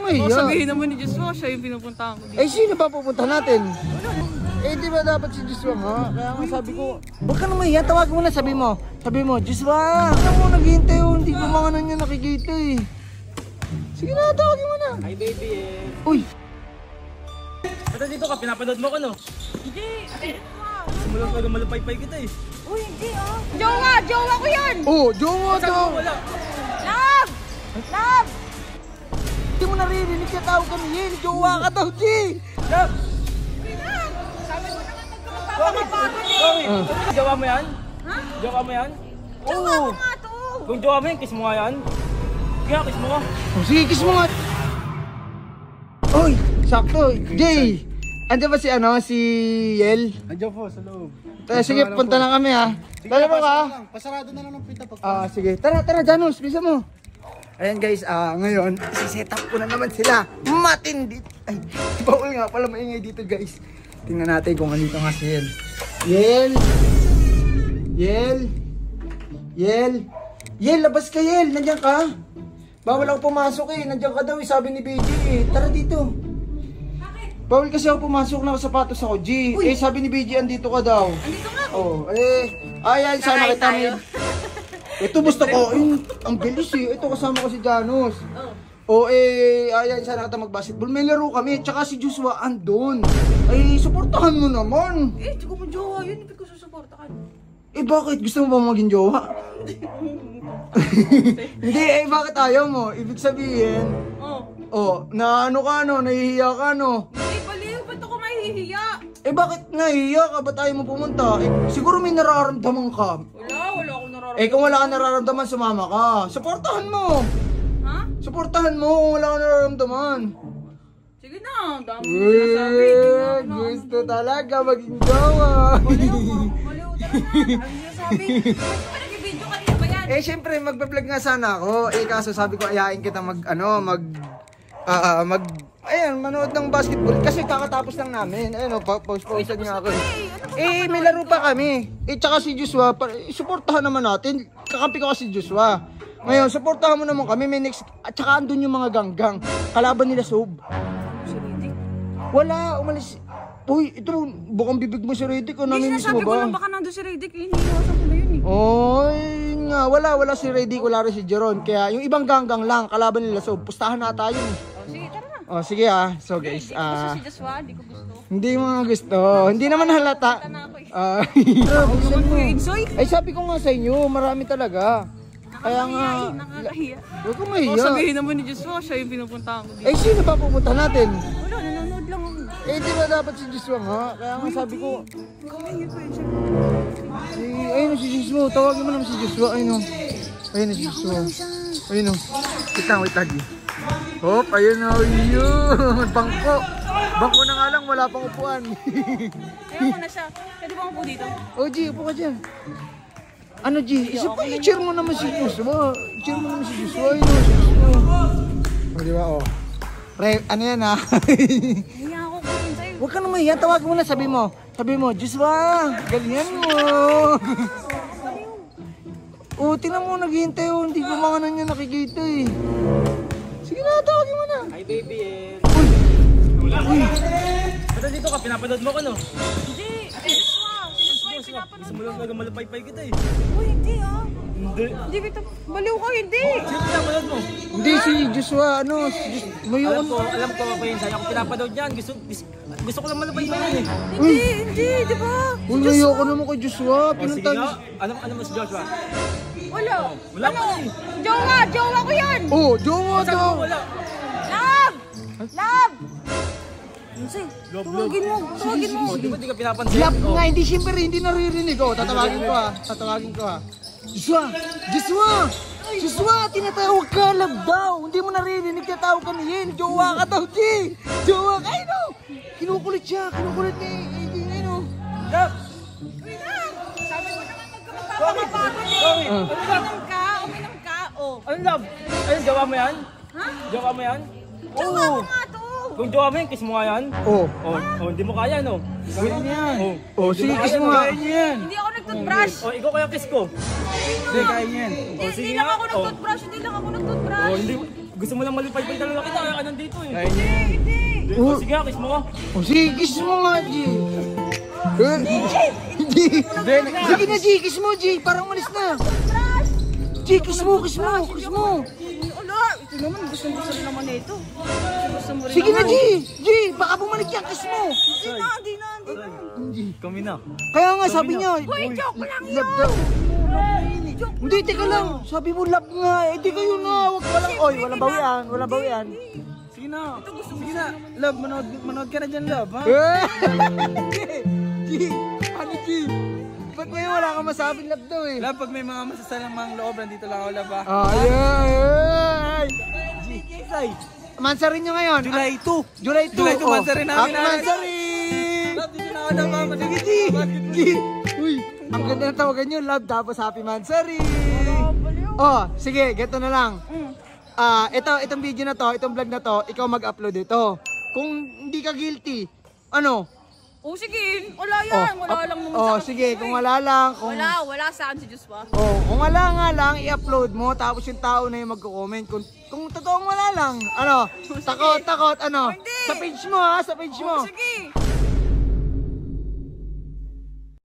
mahiya? Sabihin naman ni Joshua, siya yung pinupuntahan ko dito. Eh, sino ba pupunta natin? Eh, di ba dapat si Joshua nga? Kaya nga sabi ko, huwag ka na mahiya, tawagin mo na, sabi mo, Joshua, ano mo naghihintay oh, hindi ko mga nanya nakikita eh. Sige na, tawagin mo na. Hi baby eh. Uy. Ba't dito ka? Pinapanood mo ko no? Hindi, Simulang ka malupay-pay kita eh. uy, hindi ah. Jowa ko yan! Oh, jowa Sabi to. mo wala. Love! Love! Hindi mo naririnig ka tawag kami yun, jowa ka daw, G. Love! Sabi mo naman magkakapagpapagod eh! Jowa mo yan? Ha? Jowa mo yan? Jowa ko nga to! Kung jowa mo yan, kiss mo nga yan. Kaya kiss mo nga. Oh, sige, kiss mo nga. Uy, sakto, Jay. Andiyan ba si Yel? Andiyan po sa loob. Sige, punta na kami ha. Dala mo ka? Pasarado na lang ng pinta pag. Sige. Tara, Janus, bisa mo. Ayan guys, ngayon, isi-set up ko na naman sila. Matindi. Ay, bawal nga pala maingay dito guys. Tingnan natin kung andito nga si Yel. Yel, labas ka Yel, nandiyan ka? Bawal ako pumasok eh, nandiyan ka daw eh, sabi ni BJ eh. Tara dito. Bawal kasi ako pumasok, nakasapatos ako, G. Uy. Eh, sabi ni BJ, andito ka daw. Andito nga ako! Oh, ayan, sana Kakain kita tayo. Ito gusto ko, ang bilis eh. Ito kasama ko si Janus. Ayan, sana kita mag-basketball. May laro kami, tsaka si Joshua andun. Ay, suportahan mo naman. Eh, di ko mo jowa yun, hindi ko susuportahan. Eh, bakit? Gusto mo ba maging jowa? Hindi, bakit ayaw mo? Ibig sabihin, na ano ka no, nahihiya ka no. Eh, baliw, ba't ako mahihiya? Eh, bakit nahihiya ka? Ba't ayaw mo pumunta? Eh, siguro may nararamdaman ka. Wala akong nararamdaman. Eh, kung wala kang nararamdaman, sumama ka. Suportahan mo. Ha? Suportahan mo kung wala kang nararamdaman. Sige na, dami mo sinasabi. Gusto talaga maging jowa. Baliw talaga, dami mo sinasabi. Ba't pa nag-video kanina ba yan? Eh, syempre, magbablog nga sana ako. Eh, kaso sabi ko, ayain kita manood ng basketball. Kasi kakatapos lang namin. Ayun, post-posted nga ako. Eh, may laro pa kami. Eh, tsaka si Joshua, suportahan naman natin. Kakampi ko kasi si Joshua. Ngayon, suportahan mo naman kami. May next, at tsaka andun yung mga ganggang. Kalaban nila Sob. Si Riddick. Wala, umalis. Uy, ito, bukang bibig mo si Riddick. Hindi, Namimiss sinasabi mo ko ba? lang baka nandun si Riddick. Eh, iniiwasan ko na yun eh. Oy, nga, wala si Riddick, wala rin si Jeron. Kaya yung ibang ganggang lang, kalaban nila Sob. Pustahan na tayo. Sige, tara na. Oh, sige ah. So guys, Hindi ko gusto si Joshua, hindi ko gusto. hindi mo nga gusto. Hindi naman halata. Halata na ako eh. Buksan mo. Insoy. Ay, sabi ko nga sa inyo, marami talaga. Kaya nga, Nakakahiya. huwag kang O, mahiya. sabihin naman ni Joshua, siya yung pinupuntahan ko dito. Eh, sino ba pupunta natin? Wala, nanonood lang ako. Eh, di ba dapat si Joshua nga? Kaya nga sabi ko, Ikaw nga yung friendship. ayun si Joshua. Tawagin mo naman si Joshua. Ayun si Joshua. Ayun o. Wait lang. Hop, ayun o. Yun. Bangko na nga lang, wala pang upuan. Ayun ko na siya. Pwede ba ako dito? Oh, G, upo ka dyan. Ano, G? I-cheer mo naman si Joshua. I-cheer mo naman si Joshua. Ayun o, si Joshua. O, di ba, o. Pre, ano yan, ha? Hiya ako kain sa'yo. Huwag ka na mahiya. Tawagin mo na, sabi mo, Joshua, galingan mo. Oh, tingnan mo, naghihintay oh. Hindi ko mga nanya nakikita eh. Sige na, tawagin mo na. Hi baby eh. Uy. Ba't dito ka? Pinapanood mo ko no? Hindi, si Joshua yung pinapanood Simulang ko. ka malupay-pay kita eh. Uy, hindi ah. Hindi. Hindi kita, baliw ka, hindi. Sino pinapanood mo? Hindi si Joshua, Alam ko pa yun sa'yo. Kung pinapanood yan, gusto ko lang malupay-pay yan eh. Hindi, di ba? Uy, ayoko naman kay Joshua. O sige Pinuntan. nga, ano mo si Joshua? Wala. Wala pa eh. Jowa ko yan. Oh, jowa Sabi mo daw. wala. Love! Insoy, tawagin mo. O, di ba di ka pinapansin? Love O. nga, hindi siyempre, hindi naririnig. Oh, tatawagin ko ha. Joshua, tinatawag ka, love daw. Hindi mo naririnig, tinatawag ka niyin. Jowa ka daw, G. Jowa ka, ayun oh. Kinukulit siya, ni ayun oh. Love! Sabi mo naman magkakapagpapagod eh. Uminom ka. Ano love? Ayun, jowa mo yan? Ha? Jowa mo yan? Jowa ko nga to. Kung jowa mo yan, kiss mo nga yan? Oh. O, hindi mo kaya no? Gawin niya yan. Oh, sige, kiss mo nga. Kaya niya yan. Hindi ako nag-toothbrush. O, ikaw kaya kiss ko? Hindi, kaya niya yan. Hindi lang ako nag-toothbrush. O, hindi, gusto mo lang malupay-pay talaga kita, kaya ka nandito eh. Kaya niya yan. Oh, Sige, kiss mo ko. oh, sige, kiss mo nga, G. G. Sige na, G, kiss mo, G. Parang umalis na. G, kiss mo, kiss mo, kiss mo. Ala, ito naman, gusto rin naman ito. Gusto mo rin Sige na, naman. G. G, baka bumalik yan, kiss mo. Hindi na. Kami na. Kaya nga, sabi niya. Uy, joke lang yun. Love daw. Hindi, teka lang. Sabi mo love nga. Eh, di kayo na. Huwag walang, oy, walang bawian. Walang bawian. Sige na. Sige na. Love, manood ka na dyan, love, ha? G, ano G? Ba't ngayon wala kang masabing love daw eh? Love, pag may mga masasalang mga loob, nandito lang ako, love, ha? Ay! Say, Mansarin nyo ngayon. July 2. July 2. July 2, mansarin namin. Happy Mansari! Love, dito na ako, love, ha? Sige, G! G! Uy, ang ganda na tawagan nyo, love, tapos Happy Mansari! Oh, sige, geto na lang. Itong video na to, itong vlog na to, ikaw mag-upload ito. Kung hindi ka guilty, ano? Oh, sige. Wala yan. Wala lang naman Oh, sa akin. sige, kung wala lang, kung Wala sa akin si Joshua. oh, kung wala nga lang, i-upload mo tapos yung tao na yung magko-comment. Kung totoong wala lang, ano? Takot, ano? Hindi. Sa page mo ha, sa page mo. Sige.